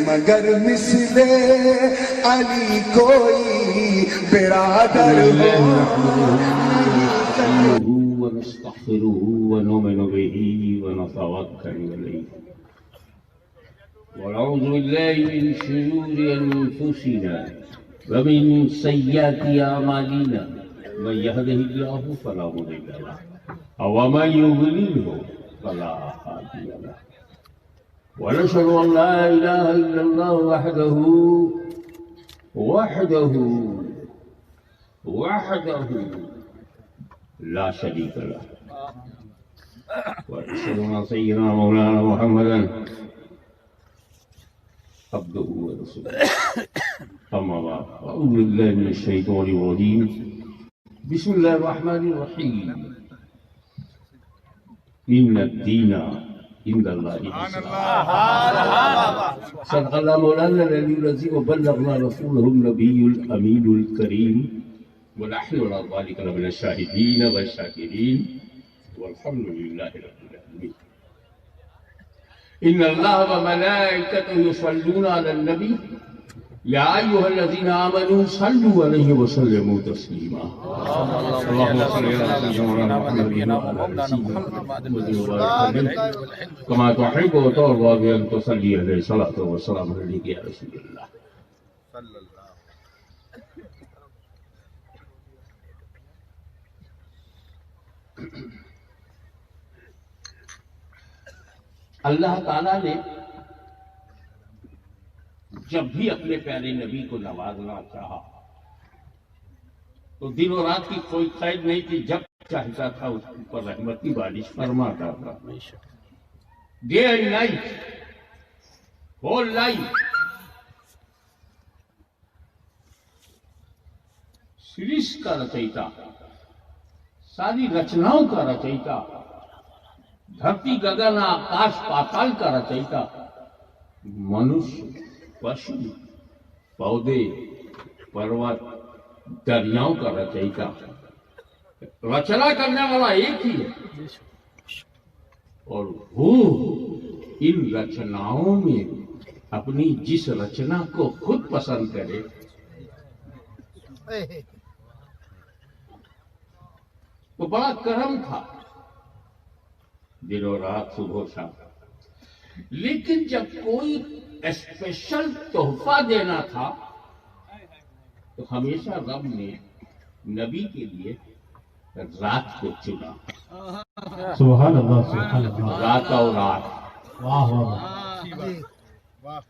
مگر مثل علی کوئی برادر ہو ونستغفره ونؤمن به ونتوكل عليه ونعوذ بالله من شرور أنفسنا ومن سيئات أعمالنا من يهده الله فلا مضل له ومن يضلله فلا هادي له ونشهد أن لا إله إلا الله وحده لا شريك له وأشهد أن سيدنا مولانا محمدا عبده ورسوله أما بعد أعوذ بالله من الشيطان الرجيم بسم الله الرحمن الرحيم إن الدين عند الله الإسلام صدق الله مولانا العلي العظيم وبلغنا رسوله النبي الأمين الكريم ونحن على ذلك لمن الشاهدين والشاكرين والحمد لله رب العالمين إن الله وملائكته يصلون على النبي يا أيها الذين آمنوا صلوا عليه وسلموا تسليما اللهم صل على سيدنا محمد كما تحب وترضى بأن تصلي عليه الصلاة والسلام عليك يا رسول الله اللہ تعالیٰ نے جب بھی اپنے پیارے نبی کو نوازنا چاہا تو دن و رات کی کوئی قید نہیں تھی، جب چاہتا تھا اس پر رحمت کی بارش فرماتا تھا. Day and night, whole life Suresh کا رچیتا، ساری رچناؤں کا رچیتا، دھرتی گگن آکاش پاتال کا رچیتا، منشیہ، پشو، پودے، پروت، دریاؤں کا رچیتا. رچنا کرنے والا ایک ہی ہے اور وہ ان رچناؤں میں اپنی جس رچنا کو خود پسند کرے تو بڑا کرم تھا، دن و رات، صبح و شام. لیکن جب کوئی اسپیشل تحفہ دینا تھا تو ہمیشہ رب نے نبی کے لیے رات کو چنا. سبحان اللہ، سبحان اللہ. رات اور رات، واہ واہ.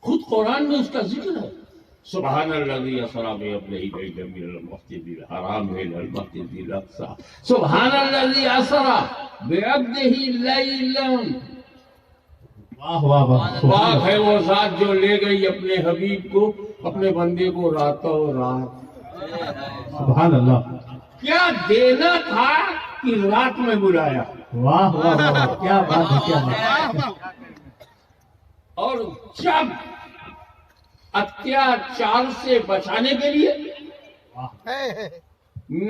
خود قرآن میں اس کا ذکر ہے. سبحان الذی اسری بعبدہ لیلا من المسجد الحرام الی المسجد الاقصی. سبحان الذی اسری بعبدہ لیلا. واہ واہ واہ. پاک ہے وہ ذات جو لے گئی اپنے حبیب کو، اپنے بندے کو راتوں رات. سبحان اللہ. کیا دینا تھا کہ رات میں بلایا. واہ واہ واہ. کیا بات ہے، کیا بات ہے. اور جب اتیاچار سے بچانے کے لیے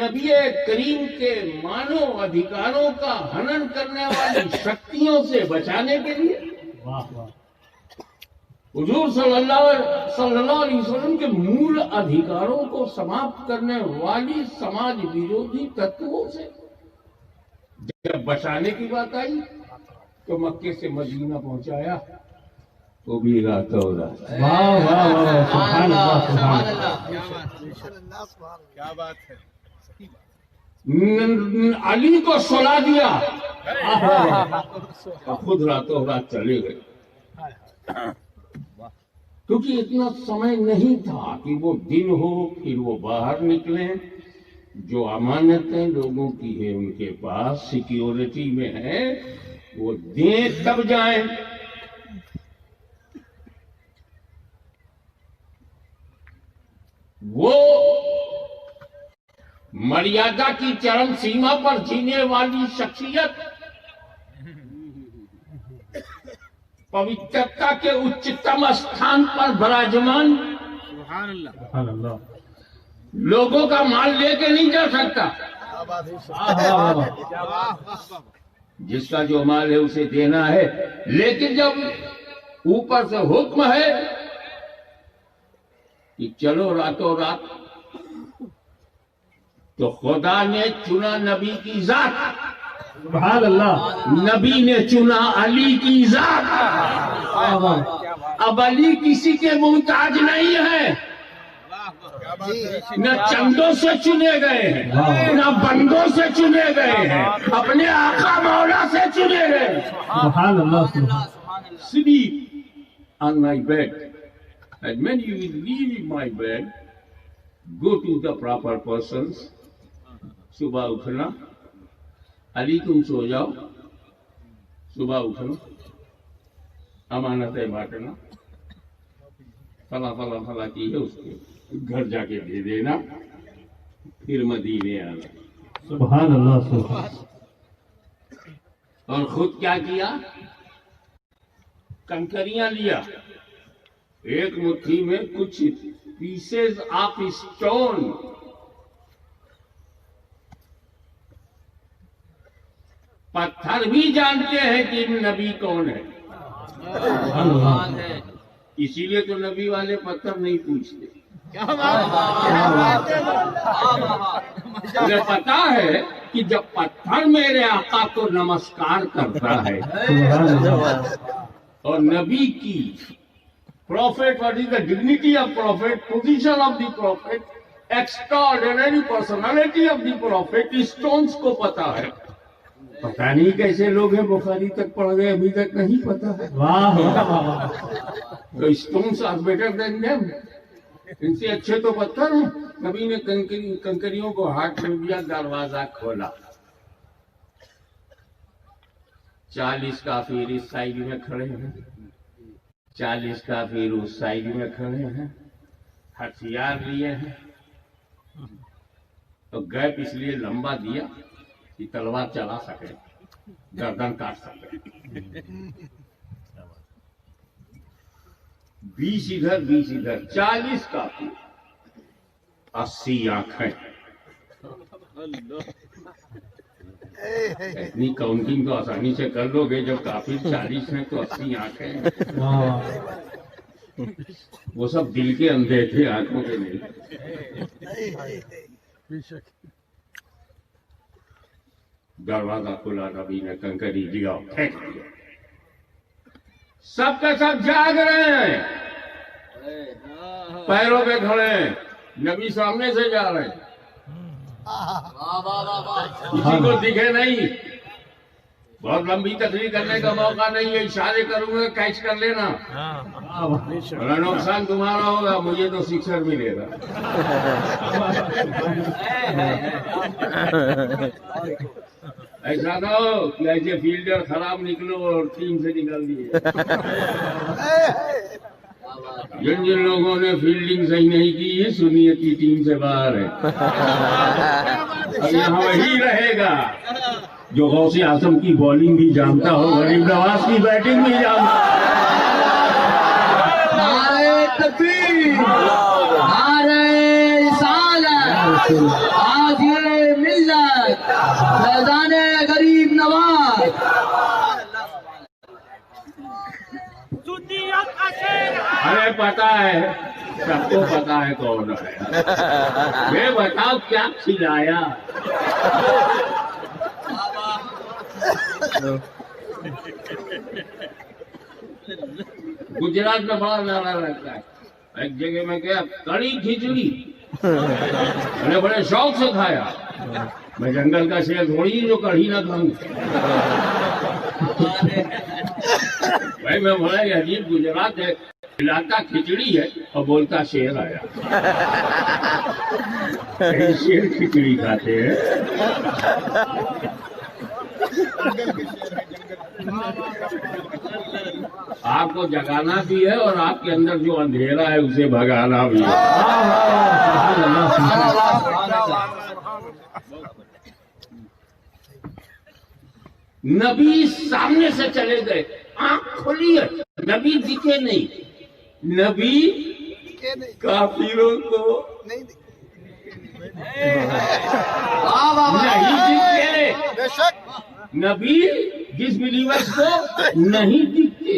نبی کریم کے مانو ادھیکاروں کا ہنن کرنے والی شکتیوں سے بچانے کے لیے واہ واہ. حضور صلی اللہ علیہ وسلم کے مول ادھیکاروں کو سماپت کرنے والی سماج ویرودھی تتووں سے جب بچانے کی بات آئی تو مکے سے مدینہ پہنچایا تو بھی رات ہو رہا. واہ واہ واہ. سبحان اللہ، سبحان اللہ. کیا بات ہے. علی کو سلا دیا، خود راتوں رات چلے گئے. کیونکہ اتنا سمے نہیں تھا کہ وہ دن ہو پھر وہ باہر نکلیں. جو امانتیں لوگوں کی ہیں ان کے پاس سیکیورٹی میں ہے، وہ دیں تب جائیں. وہ مریادا کی چرم سیما پر جینے والی شخصیت، پوترتا کے اچتم استھان پر براجمان، سبحان اللہ. سبحان اللہ. لوگوں کا مال لے کے نہیں جا سکتا. جس کا جو مال ہے اسے دینا ہے. لیکن جب اوپر سے حکم ہے کہ چلو راتوں رات، تو خدا نے چنا نبی کی ذات، سبحان اللہ. نبی نے چنا علی کی ذات. اب علی کسی کے محتاج نہیں ہے، نہ چندوں سے چنے گئے ہیں، نہ بندوں سے چنے گئے ہیں، اپنے آقا مولا سے چنے گئے ہیں. سبحان اللہ. Sleep on my bed, and when you will leave my bed, go to the proper persons. صبح اٹھنا، علی تم سو جاؤ، صبح اٹھنا، امانتیں بانٹنا، فلاں فلاں فلاں کی ہے اس کو گھر جا کے دے دینا، پھر مدینے آنا. سبحان اللہ. سبحان. اور خود کیا کیا؟ کنکریاں لیا، ایک مٹھی میں کچھ پیسز آف اسٹون، پتھر بھی جانتے ہیں کہ نبی کون ہے، اسی لیے تو نبی والے پتھر نہیں پوچھتے. مجھے پتا ہے کہ جب پتھر میرے آقا کو نمسکار کرتا ہے اور نبی کی prophet, what is the dignity of prophet, position of the prophet, extraordinary personality of the prophet, stones کو پتا ہے. پتہ نہیں کیسے لوگ ہیں بخاری تک پڑھ گئے ابھی تک نہیں پتا ہے. واہ. تو stones are better than them. ان سے اچھے تو پتھر ہیں. نبی نے کنکریوں کو ہاتھ میں دیا، دروازہ کھولا. 40 کافر اس سائڈ میں کھڑے ہیں، 40 کافر اس سائڈ میں کھڑے ہیں، ہتھیار لیے ہیں. تو گیپ اس لیے لمبا دیا کہ تلوار چلا سکے، گردن کاٹ سکے. 20 ادھر 20 ادھر، 40 کافر، 80 آنکھیں. اتنی کاؤنٹنگ تو آسانی سے کر لو گے، جب کافر 40 ہیں تو 80 آنکھیں. وہ سب دل کے اندھے تھے، آنکھوں کے نہیں. دروازہ کھلا، نبی نے کنکری دیا، پھینک دیا. سب کے سب جاگ رہے ہیں، پیروں پہ کھڑے ہیں. نبی سامنے سے جا رہے ہیں، کسی کو دکھے نہیں. بہت لمبی تقریر کرنے کا موقع نہیں ہے، اشارے کروں گا کیچ کر لینا. نقصان تمہارا ہوگا، مجھے تو سکسر ملے گا. ایسا نہ ہو کہ ایسے فیلڈر خراب نکلو اور ٹیم سے نکل دیے. جن لوگوں نے فیلڈنگ صحیح نہیں کی ہے، سنیت کی ٹیم سے باہر ہے. اور یہاں وہی رہے گا جو غوث اعظم کی بالنگ بھی جانتا ہو، غریب نواز کی بیٹنگ بھی جانتا ہو. نعرہ تکبیر، نعرہ رسالت، حاضر ملت، فیضان غریب نواز. ارے پتا ہے، سب کو پتا ہے کون ہے. یہ بتاؤ کیا کھلایا. گجرات میں بڑا نعرہ لگتا ہے. ایک جگہ میں گیا، کڑی کھچڑی میں نے بڑے شوق سے کھایا. میں جنگل کا شیر تھوڑی جو کڑھی نہ کھاؤں. بھائی میں بولا یہ عجیب گجرات ہے، کھلاتا کھچڑی ہے اور بولتا شیر آیا. شیر کھچڑی کھاتے ہیں. آپ کو جگانا بھی ہے اور آپ کے اندر جو اندھیرا ہے اسے بھگانا بھی ہے. نبی سامنے سے چلے گئے، آنکھ کھلی ہے، نبی دکھے نہیں. نبی کافروں کو نہیں دکھتے، نبی ڈس بلیورز کو نہیں دکھتے.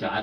4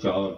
4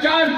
4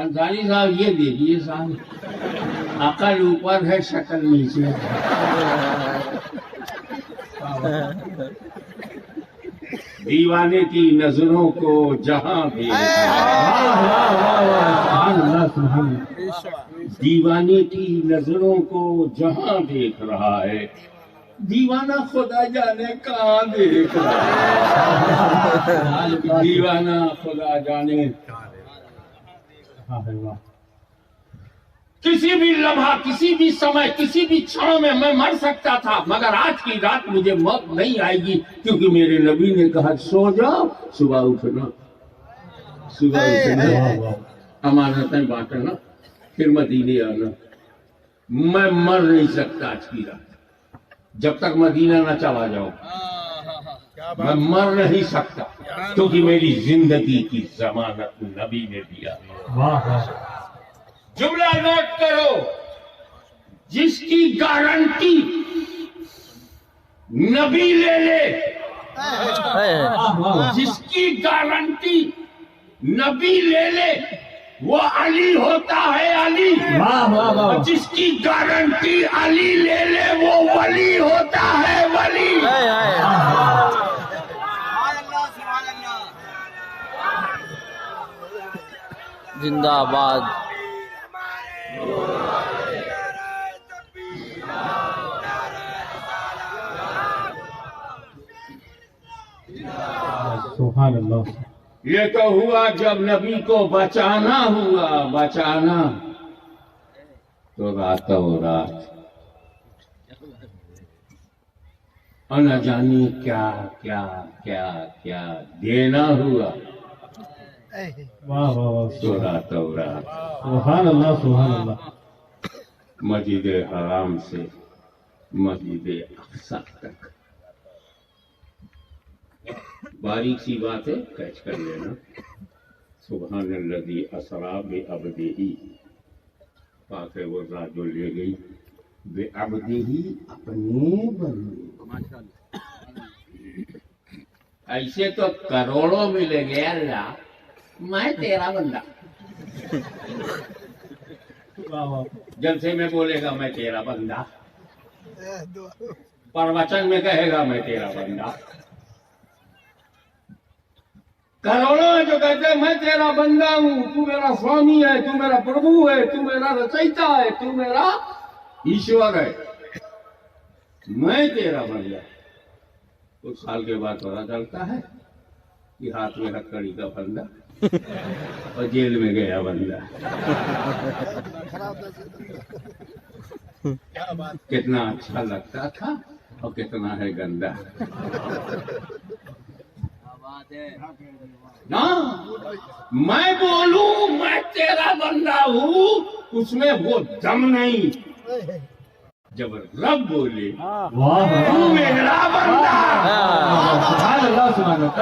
انصاری صاحب یہ دیکھیے صاحب، عقل اوپر ہے شکل نیچے ہے۔ دیوانے کی نظروں کو جہاں بھی سبحان اللہ سبحان اللہ۔ دیوانے کی نظروں کو جہاں دیکھ رہا ہے، دیوانہ خدا جانے کہاں دیکھ رہا ہے، دیوانہ خدا جانے۔ کسی بھی لمحہ، کسی بھی سمے، کسی بھی چھڑ میں مر سکتا تھا، مگر آج کی رات مجھے موت نہیں آئے گی، کیونکہ میرے نبی نے کہا سو جاؤ، صبح اٹھنا، صبح اٹھنا، امانتیں بانٹنا، پھر مدینے آنا۔ میں مر نہیں سکتا آج کی رات، جب تک مدینہ نہ چلا جاؤ میں مر نہیں سکتا، کیونکہ میری زندگی کی ضمانت نبی نے دیا۔ جملہ نوٹ کرو، جس کی گارنٹی نبی لے لے، جس کی گارنٹی نبی لے لے وہ علی ہوتا ہے، علی۔ جس کی گارنٹی علی لے لے وہ ولی ہوتا ہے، ولی۔ زندہ آباد۔ سبحان اللہ۔ یہ تو ہوا جب نبی کو بچانا ہوا، بچانا تو راتوں رات اور نہ جانے کیا کیا کیا کیا دینا ہوا واہ واہ واہ، تو راتوں رات سبحان اللہ سبحان اللہ۔ مسجد حرام سے مسجد اقصی تک۔ باریک سی بات ہے، کیچ کر لینا۔ سبحان الذی اسری بعبدہ، پاک ہے وہ ذات جو لے گئی بعبدہ اپنے بندے کو۔ ایسے تو کروڑوں ملیں گے اللہ، میں تیرا بندہ۔ جلسے میں بولے گا میں تیرا بندہ، پروچن میں کہے گا میں تیرا بندہ۔ کروڑوں ہیں جو کہتے ہیں میں تیرا بندہ ہوں، تو میرا سوامی ہے، تو میرا پربھو ہے، تو میرا رچیتا ہے، تو میرا ایشور ہے، میں تیرا بندہ۔ کچھ سال کے بعد پتا چلتا ہے کہ ہاتھ میں ہتکڑی کا بندہ اور جیل میں گیا بندہ۔ کتنا اچھا لگتا تھا اور کتنا ہے گندا۔ نا میں بولوں میں تیرا بندہ ہوں، اس میں وہ دم نہیں۔ جب رب بولے تو میرا بندہ، سبحان اللہ سبحان اللہ۔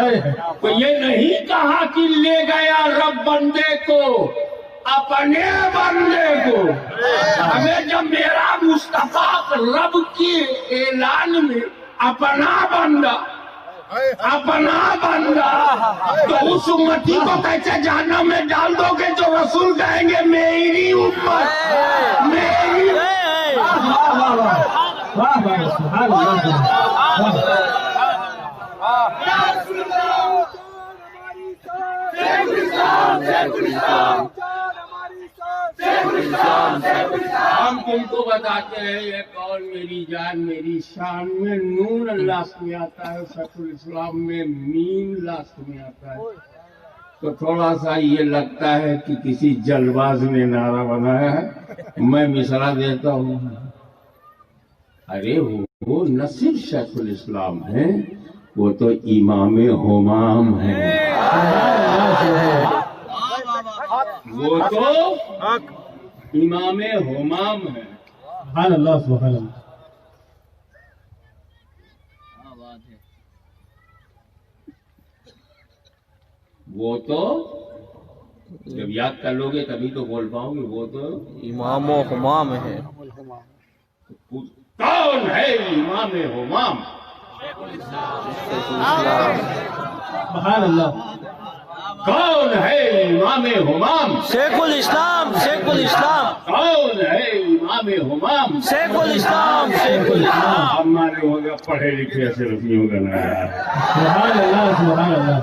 تو یہ نہیں کہا کہ لے گیا رب بندے کو، اپنے بندے کو۔ ہمیں جب میرا مصطفیٰ رب کے اعلان میں اپنا بندہ، اپنا بندہ، تو اس امتی کو کیسے جہنم میں ڈال دو گے جو رسول کہیں گے میری امت، میری۔ واہ واہ واہ واہ واہ، سبحان اللہ ہم تم کو بتاتے ہیں یہ قول میری جان میری شان میں نون لفظ میں آتا ہے، شیخ الاسلام میں میم لفظ میں آتا ہے، تو تھوڑا سا یہ لگتا ہے کہ کسی جلباز نے نعرہ بنایا ہے۔ میں مصرع دیتا ہوں، ارے وہ نہ صرف شیخ الاسلام ہے، وہ تو امام ہمام ہے، وہ تو امام ہمام ہے۔ سبحان اللہ سبحان اللہ۔ وہ تو جب یاد کر لو گے تبھی تو بول پاؤ گے. وہ تو امام و حمام ہے. کون ہے امام حمام؟ سبحان اللہ. کون ہے امام حمام؟ شیخ الاسلام. شیخ الاسلام. کون ہے امام حمام؟ شیخ الاسلام. شیخ الاسلام. ہمارے ہو گیا پڑھے لکھے صرف نہیں ہوگا نا یار. سبحان اللہ. سبحان اللہ.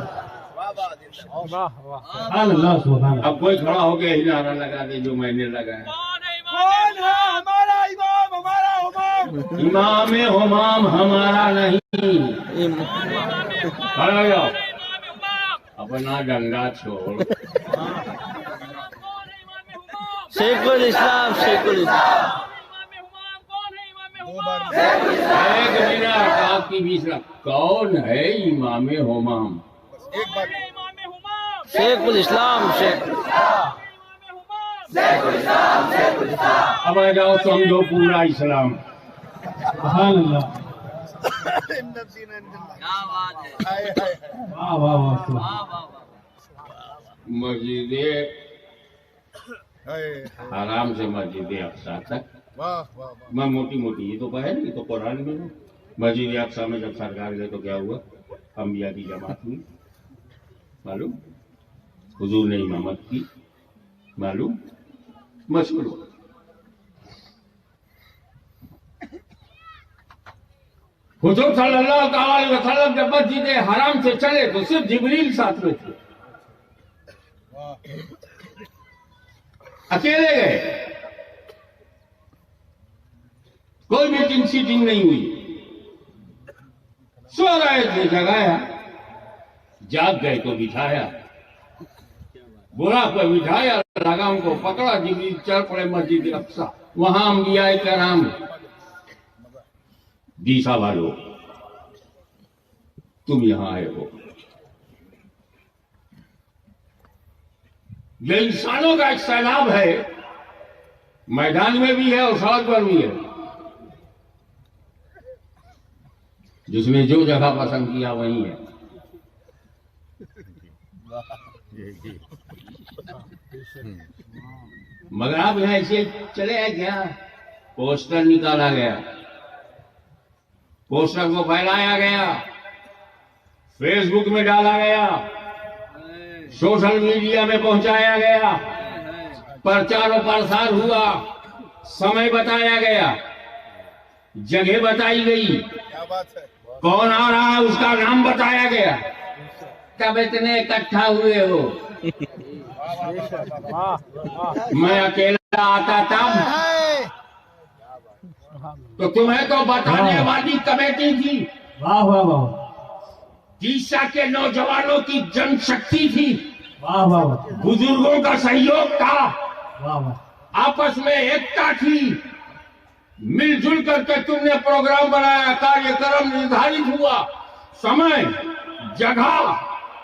سبحان اللہ. سبحان اللہ. اب کوئی کھڑا ہو کے ہی نعرہ لگا دے جو میں نے لگایا. امام حمام ہمارا نہیں. کھڑا ہو جاؤ. اپنا ڈنڈا چھوڑ. شیخ الاسلام. شیخ الاسلام. ایک منٹ آپ کی بیچ رکھ. کون ہے امام حمام؟ شیخ الاسلام. شیخ اب آ جاؤ سمجھو پورا اسلام. سبحان اللہ. واہ واہ واہ. مسجد حرام سے مسجد اقصی تک. میں موٹی موٹی یہ تو ہے نہیں تو قرآن میں. مسجد اقصی میں جب سرکار گئے تو کیا ہوا؟ انبیاء کی جماعت ہوئی. معلوم؟ حضور نے امامت کی. معلوم؟ مشکل ہو. حضور صلی اللہ علیہ وسلم جب مسجد حرام سے چلے تو صرف جبریل ساتھ میں تھے. اکیلے گئے. کوئی میٹنگ سیٹنگ نہیں ہوئی. سو رہے تھے جگایا. جاگ گئے تو بٹھایا. براق پہ بٹھایا. لگام کو پکڑا. جبریل چل پڑے مسجد اقصی. وہاں انبیاء کرام. دیسا والو تم یہاں آئے ہو. یہ انسانوں کا ایک سیلاب ہے. میدان میں بھی ہے اور سڑک پر بھی ہے. جس نے جو جگہ پسند کیا وہیں ہے. مگر آپ یہاں ایسے چلے آئے کیا؟ پوسٹر نکالا گیا. پوسٹر کو پھیلایا گیا. فیس بک میں ڈالا گیا. سوشل میڈیا میں پہنچایا گیا. پرچار و پرسار ہوا. سمے بتایا گیا. جگہ بتائی گئی. کون آ رہا ہے اس کا نام بتایا گیا. کب اتنے اکٹھا ہوئے ہو؟ میں اکیلا آتا تھا تو تمہیں تو بتانے والی کمیٹی تھی. واہ واہ واہ. دیسا کے نوجوانوں کی جن شکتی تھی. واہ واہ واہ. بزرگوں کا سہیوگ تھا. واہ واہ. آپس میں ایکتا تھی. مل جل کر کے تم نے پروگرام بنایا. کاریہ کرم نردھارت ہوا. سمے جگہ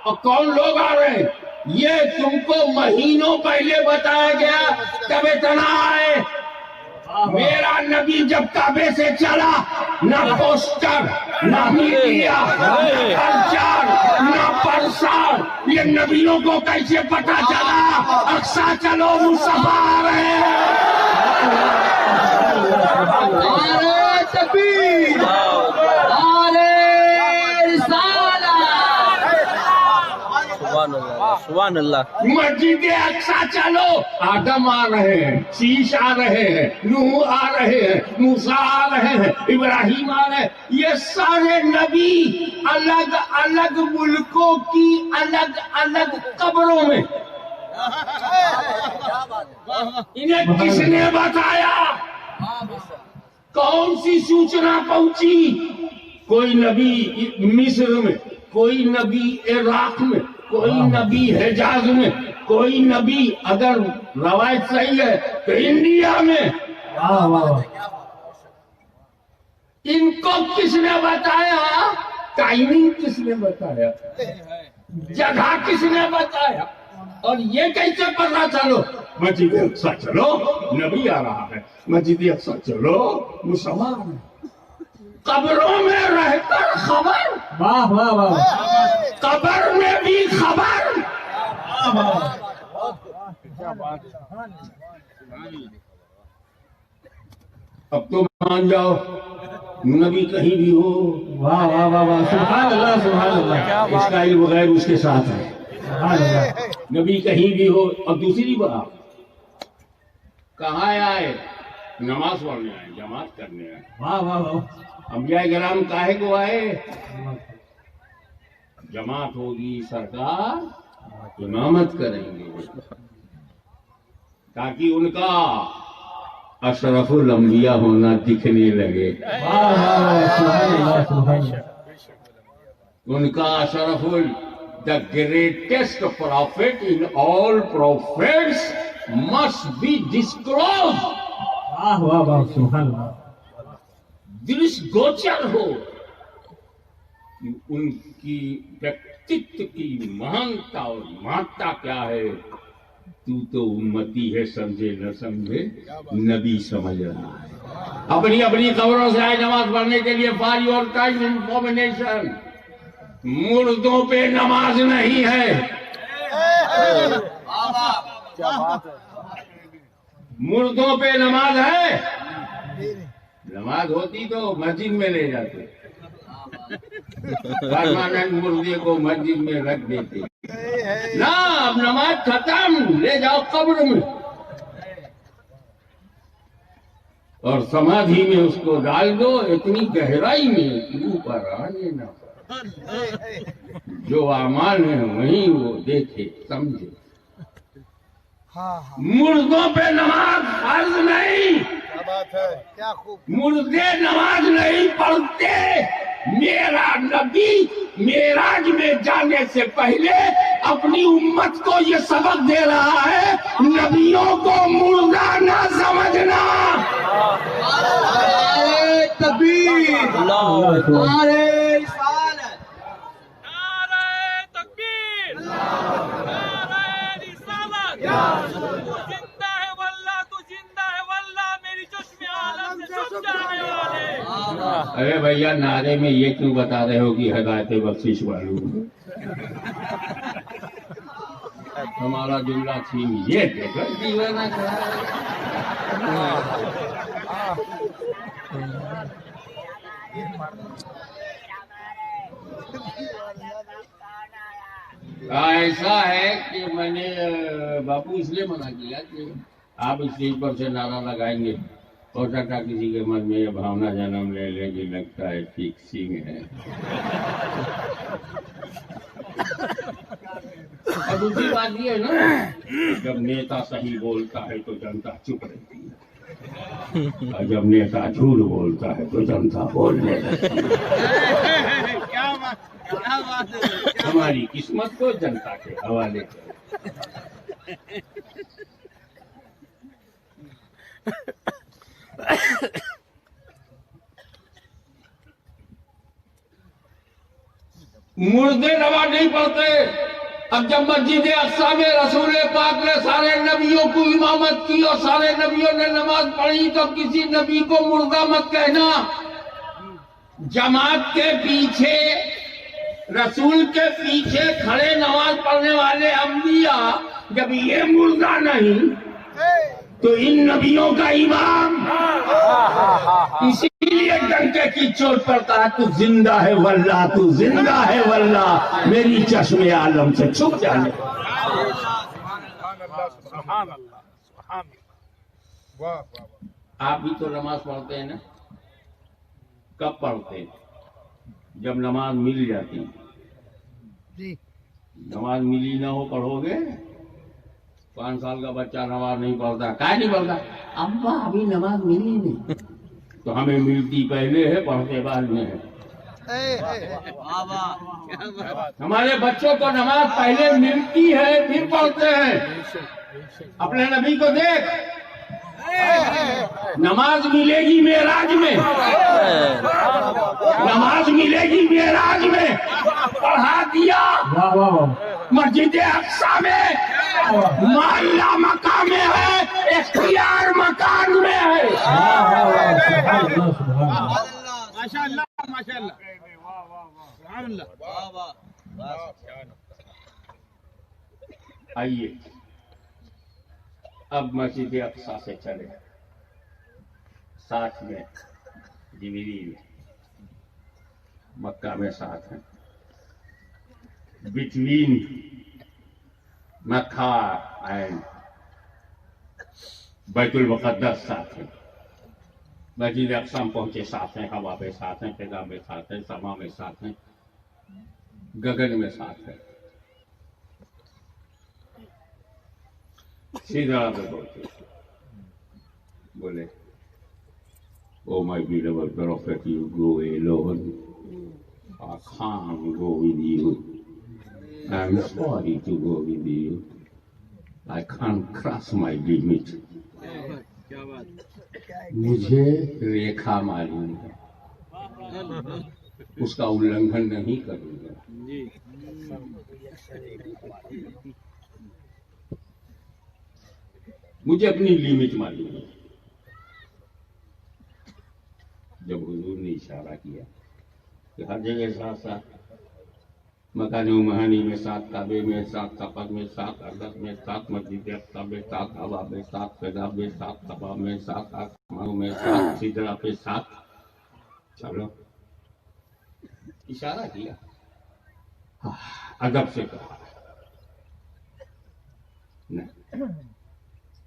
اور کون لوگ آ رہے ہیں یہ تم کو مہینوں پہلے بتایا گیا. تب اتنا آئے. میرا نبی جب کعبے سے چلا نہ پوسٹر نہ میڈیا نہ پرچار نہ پرسار. یہ نبیوں کو کیسے پتا چلا؟ اقصی چلو مصطفیٰ آ رہے ہیں. نعرہ تکبیر. نعرہ رسالت. سبحان اللہ. سبحان اللہ. مسجد اقصی چلو. آدم آ رہے ہیں. شیش آ رہے ہیں. نوح آ رہے ہیں. موسیٰ آ رہے ہیں. ابراہیم آ رہے ہیں. یہ سارے نبی الگ الگ ملکوں کی الگ الگ قبروں میں. انہیں کس نے بتایا؟ کون سی سوچنا پہنچی؟ کوئی نبی مصر میں, کوئی نبی عراق میں, کوئی نبی حجاز میں, کوئی نبی اگر روایت صحیح ہے تو انڈیا میں. واہ واہ. ان کو کس نے بتایا؟ ٹائمنگ کس نے بتایا؟ جگہ کس نے بتایا؟ اور یہ کیسے پتا چلو مسجد اقصی چلو نبی آ رہا ہے, مسجد اقصی چلو مصطفیٰ آ رہا ہے. قبروں میں رہ کر خبر, واہ واہ واہ. قبر میں بھی خبر. اب تو مان جاؤ نبی کہیں بھی ہو، واہ واہ واہ واہ سبحان اللہ سبحان اللہ اسرائیل وغیرہ اس کے ساتھ ہے، سبحان اللہ نبی کہیں بھی ہو۔ اور دوسری بات، کہاں آئے؟ نماز پڑھنے آئے، جماعت کرنے آئے۔ واہ واہ واہ انبیاء کرام کاہے کو آئے؟ جماعت ہوگی، سرکار امامت کریں گے، تاکہ ان کا اشرف الانبیاء ہونا دکھنے لگے، واہ واہ واہ سبحان اللہ سبحان اللہ ان کا اشرف the greatest prophet in all prophets must be disclosed، واہ واہ واہ سبحان اللہ درش گوچر ہو کہ ان کی ویکتتو کی مہانتا اور مہتا کیا ہے۔ تو امتی ہے، سمجھے نہ سمجھے، نبی سمجھ رہا ہے۔ اپنی اپنی قبروں سے آئے نماز پڑھنے کے لیے، فار یور ٹائم انفارمیشن، مردوں پہ نماز نہیں ہے، مردوں پہ نماز ہے۔ نماز ہوتی تو مسجد میں لے جاتے، پرماننٹ مردے کو مسجد میں رکھ دیتے، نہ اب نماز ختم، لے جاؤ قبر میں اور سمادھی میں اس کو ڈال دو، اتنی گہرائی میں کہ اوپر آنے نہ پائے۔ جو اعمال ہیں وہیں وہ دیکھے سمجھے۔ مردوں پہ نماز فرض نہیں، کیا بات ہے، کیا خوب۔ مردے نماز نہیں پڑھتے۔ میرا نبی معراج میں جانے سے پہلے اپنی امت کو یہ سبق دے رہا ہے، نبیوں کو مردہ نہ سمجھنا۔ نعرہ تکبیر، اللہ اکبر نعرہ رسالت، نعرہ تکبیر، نعرہ رسالت، تو زندہ ہے واللہ، تو زندہ ہے واللہ، میری چشم عالم سے چھپ جانے والے۔ ارے بھیا، نعرے میں یہ کیوں بتا رہے ہو کہ ہدایت بخشش والوں؟ ہمارا جملہ چھین یہ دیکھو دیوانہ ایسا ہے کہ میں نے باپو اس لیے منع کیا کہ آپ اسٹیج پر سے نعرہ لگائیں گے، ہو سکتا کسی کے من میں یہ بھاونا جنم لے لے کہ لگتا ہے فکسنگ ہے۔ اور دوسری بات یہ ہے نا، جب نیتا صحیح بولتا ہے تو جنتا چپ رہتی ہے، اور جب نیتا جھوٹ بولتا ہے تو جنتا بولنے لگتی ہے۔ کیا بات، کیا بات ہے۔ ہماری قسمت کو جنتا کے حوالے کریں۔ مردے نماز نہیں پڑھتے۔ اب جب مسجد اقصی میں رسول پاک نے سارے نبیوں کو امامت کی اور سارے نبیوں نے نماز پڑھی، تو کسی نبی کو مردہ مت کہنا۔ جماعت کے پیچھے، رسول کے پیچھے کھڑے نماز پڑھنے والے انبیاء جب یہ مردہ نہیں تو ان نبیوں کا امام۔ اسی لیے ڈنکے کی چوٹ پر کہا تو زندہ ہے واللہ، تو زندہ ہے واللہ، میری چشم عالم سے چھپ جانے۔ سبحان اللہ، سبحان اللہ، واہ واہ واہ۔ آپ بھی تو نماز پڑھتے ہیں نا؟ کب پڑھتے ہیں؟ جب نماز مل جاتی۔ نماز ملی نہ ہو پڑھو گے؟ 5 سال کا بچہ نماز نہیں پڑھتا، کیا نہیں پڑھتا؟ ابا ابھی نماز ملی نہیں۔ تو ہمیں ملتی پہلے ہے، پڑھتے بعد میں ہے۔ ہمارے بچوں کو نماز پہلے ملتی ہے پھر پڑھتے ہیں۔ اپنے نبی کو دیکھ، نماز ملے گی معراج میں، نماز ملے گی معراج میں، پڑھا دیا۔ واہ واہ واہ مسجد اقصی میں معلّہ مقام میں ہے، اختیار مکان میں ہے۔ واہ واہ واہ سبحان اللہ سبحان اللہ ماشاء اللہ، ماشاء اللہ، سبحان اللہ۔ آئیے اب مسجد اقصی سے چلے، ساتھ میں جبریل، مکہ میں ساتھ ہیں، بٹوین مکہ اینڈ بیت المقدس ساتھ ہیں، مسجد اقصی پہنچے ساتھ ہیں، ہوا میں ساتھ ہیں، فضا میں ساتھ ہیں، سما میں ساتھ ہیں، گگن میں ساتھ ہیں، سیدھا پہ پہنچے، بولے Oh my beloved prophet, you go alone. I can't go with you. I'm sorry to go with you. I can't cross my limit. مجھے ریکھا معلوم ہے، اس کا النگھن نہیں کروں گا۔ مجھے اپنی لیمٹ معلوم ہے۔ جب حضور نے اشارہ کیا کہ ہر جگہ ساتھ ساتھ، مکان مہانی میں ساتھ، کعبے میں ساتھ، سفر میں ساتھ، اردس میں ساتھ، مسجد اقصی میں ساتھ، ہوا میں ساتھ، فضا میں ساتھ، سبا میں ساتھ، آسمانوں میں ساتھ، سدرا پہ ساتھ، چلو اشارہ کیا، ادب سے کہا نہیں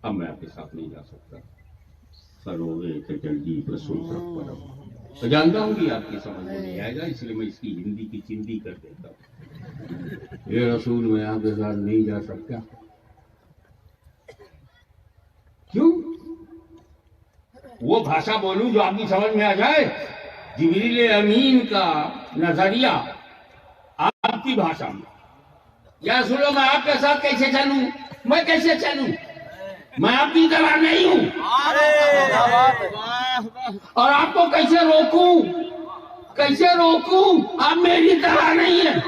اب میں آپ کے ساتھ نہیں جا سکتا، سروے کے جلدی رسول پر جانتا ہوں کہ آپ کی سمجھ میں نہیں آئے گا، اس لیے میں اس کی ہندی کی چندی کر دیتا ہوں۔ اے رسول، میں آپ کے ساتھ نہیں جا سکتا۔ کیوں؟ وہ بھاشا بولوں جو آپ کی سمجھ میں آ جائے، جبریل امین کا نظریہ آپ کی بھاشا میں۔ یا رسول اللہ، میں آپ کے ساتھ کیسے چلوں؟ میں کیسے چلوں؟ میں آپ کی طرح نہیں ہوں، اور آپ کو کیسے روکوں؟ کیسے روکوں؟ آپ میری طرح نہیں ہیں۔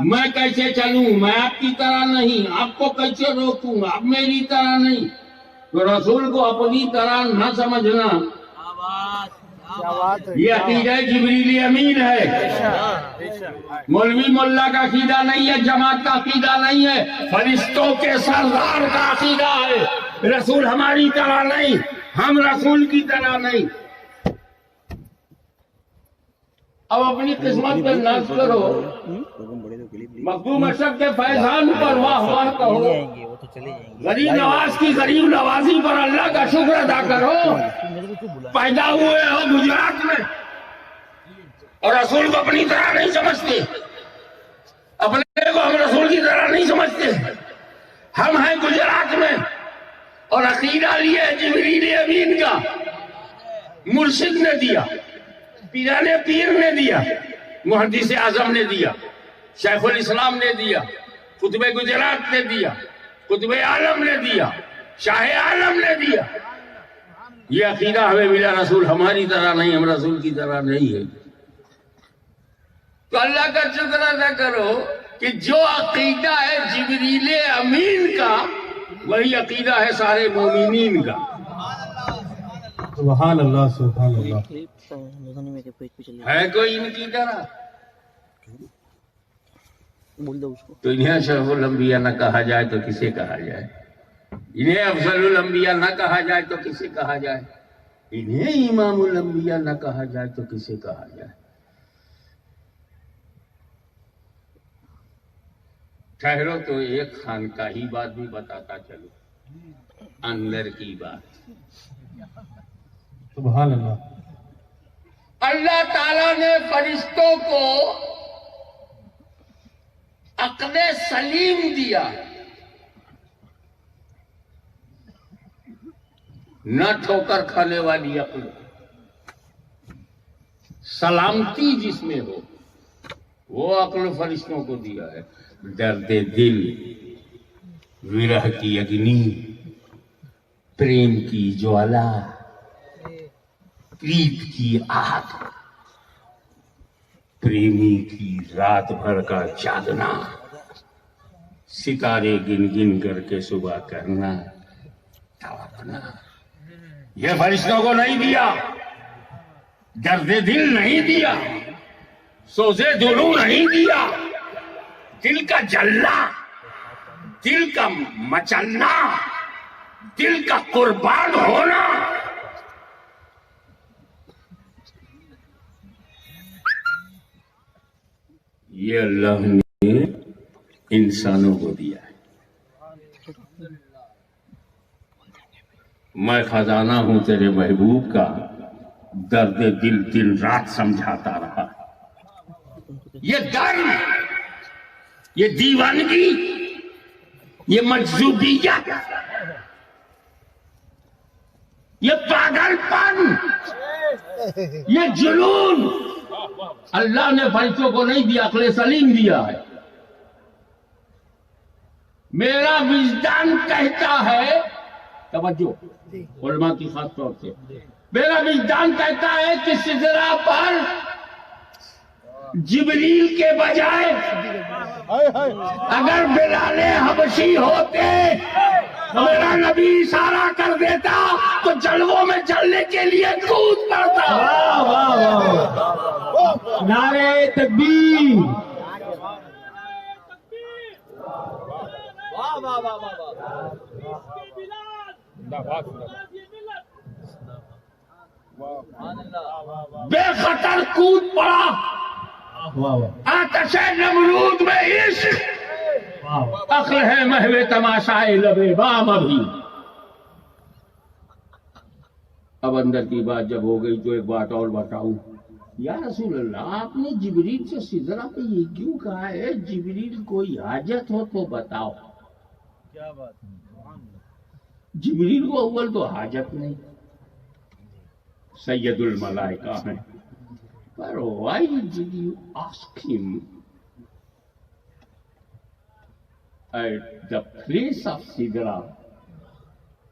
میں کیسے چلوں؟ میں آپ کی طرح نہیں، آپ کو کیسے روکوں؟ آپ میری طرح نہیں۔ تو رسول کو اپنی طرح نہ سمجھنا، یہ عقیدہ جبریل امین ہے، مولوی ملا کا عقیدہ نہیں ہے، جماعت کا عقیدہ نہیں ہے، فرشتوں کے سردار کا عقیدہ ہے۔ رسول ہماری طرح نہیں، ہم رسول کی طرح نہیں۔ اب اپنی قسمت پہ ناز کرو، مخدوم اشرف کے فیضان پر واہ واہ کہو، غریب نواز کی غریب نوازی پر اللہ کا شکر ادا کرو۔ پیدا ہوئے ہو گجرات میں اور رسول کو اپنی طرح نہیں سمجھتے، اپنے کو ہم رسول کی طرح نہیں سمجھتے۔ ہم ہیں گجرات میں اور عقیدہ لیے جبریل امین کا، مرشد نے دیا، پیران پیر نے دیا، محدث اعظم نے دیا، شیخ الاسلام نے دیا، قطب گجرات نے دیا، قطب عالم نے دیا، شاہ عالم نے دیا۔ یہ عقیدہ ہمیں ملا، رسول ہماری طرح نہیں، ہم رسول کی طرح نہیں ہے۔ تو اللہ کا شکر ادا کرو کہ جو عقیدہ ہے جبریل امین کا، وہی عقیدہ ہے سارے مومنین کا۔ سبحان اللہ، سبحان اللہ۔ ہے کوئی ان کی طرح؟ تو انہیں شرف الانبیاء نہ کہا جائے تو کسے کہا جائے؟ انہیں افضل الانبیاء نہ کہا جائے تو کسے کہا جائے؟ انہیں امام الانبیاء نہ کہا جائے تو کسے کہا جائے؟ ٹھہرو تو ایک خانقاہی بات بھی بتاتا چلو، اندر کی بات۔ سبحان اللہ۔ اللہ تعالیٰ نے فرشتوں کو عقل سلیم دیا، نہ ٹھوکر کھانے والی عقل، سلامتی جس میں ہو وہ عقل فرشتوں کو دیا ہے۔ درد دل، ورہ کی اگنی، پریم کی جوالا، پریت کی آگ، پریمی کی رات بھر کا جاگنا، ستارے گن گن کر کے صبح کرنا، تڑپنا، یہ فرشتوں کو نہیں دیا۔ درد دل نہیں دیا، سوزے دلوں نہیں دیا، دل کا جلنا، دل کا مچلنا، دل کا قربان ہونا، یہ اللہ نے انسانوں کو دیا ہے۔ میں خزانہ ہوں تیرے محبوب کا، درد دل دن رات سمجھاتا رہا۔ یہ درد، یہ دیوانگی، یہ مجذوبیت، یہ پاگل پن، یہ جنون اللہ نے فرشتوں کو نہیں دیا، عقل سلیم دیا ہے۔ میرا وجدان کہتا ہے، توجہ علماء کی خاص طور سے، میرا وجدان کہتا ہے کہ سدرہ پر جبریل کے بجائے اگر بلال حبشی ہوتے، میرا نبی اشارہ کر دیتا تو جلووں میں چلنے کے لیے کود پڑتا۔ نعرہ تکبیر، بے خطر کود پڑا آتش نمرود میں عشق، عقل ہے محو تماشائے لبے بام ابھی۔ اب اندر کی بات جب ہو گئی تو ایک بات اور بتاؤں، یا رسول اللہ آپ نے جبریل سے سدرہ پہ یہ کیوں کہا ہے؟ جبریل کوئی حاجت ہو تو بتاؤ۔ کیا بات، جبریل کو اول تو حاجت نہیں، سید الملائکہ ہیں، پر why did you ask him at the place of Sidra?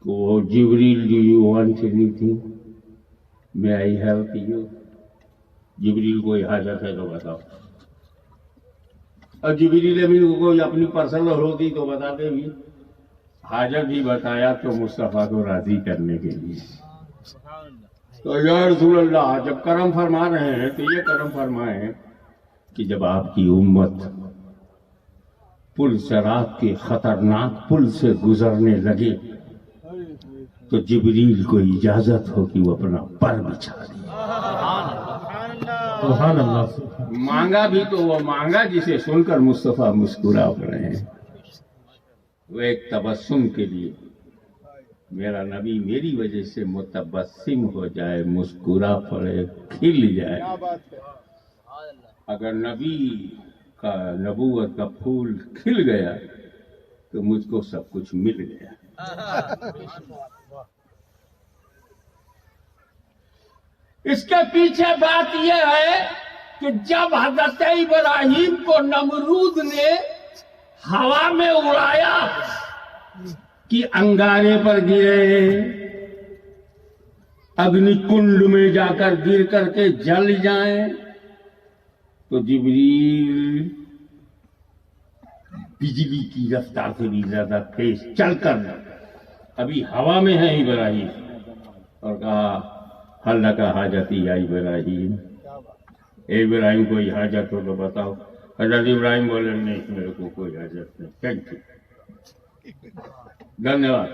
Oh, Jibreel, do you want anything? May I help you? جبریل کوئی حاجت ہے تو بتاؤ۔ اور جبریل امین کو کوئی اپنی پرسنل ہوتی تو بتاتے بھی، حاجت بھی بتایا تو مصطفیٰ کو راضی کرنے کے لیے۔ تو یا رسول اللہ جب کرم فرما رہے ہیں تو یہ کرم فرمائیں کہ جب آپ کی امت پل صراط کے خطرناک پل سے گزرنے لگے تو جبریل کو اجازت ہو کہ وہ اپنا پر بچھا دے۔ سبحان اللہ۔ مانگا بھی تو وہ مانگا جسے سن کر مصطفیٰ مسکرا پڑے ہیں، وہ ایک تبسم کے لیے، میرا نبی میری وجہ سے متبسم ہو جائے، مسکرا پڑے، کھل جائے۔ اگر نبی کا نبوت کا پھول کھل گیا تو مجھ کو سب کچھ مل گیا۔ اس کے پیچھے بات یہ ہے کہ جب حضرت ابراہیم کو نمرود نے ہوا میں اڑایا کہ انگارے پر گرے، اگنی کنڈ میں جا کر گر کر کے جل جائیں، تو جبریل بجلی کی رفتار سے بھی زیادہ تیز چل کر ابھی ہوا میں ہے ابراہیم، اور کہا حل کا حاجت یا ابراہیم، اے ابراہیم کوئی حاجت ہو تو بتاؤ۔ حضرت ابراہیم بولے نہیں میرے کو کوئی حاجت نہیں، تھینک یو، دھنیہ واد۔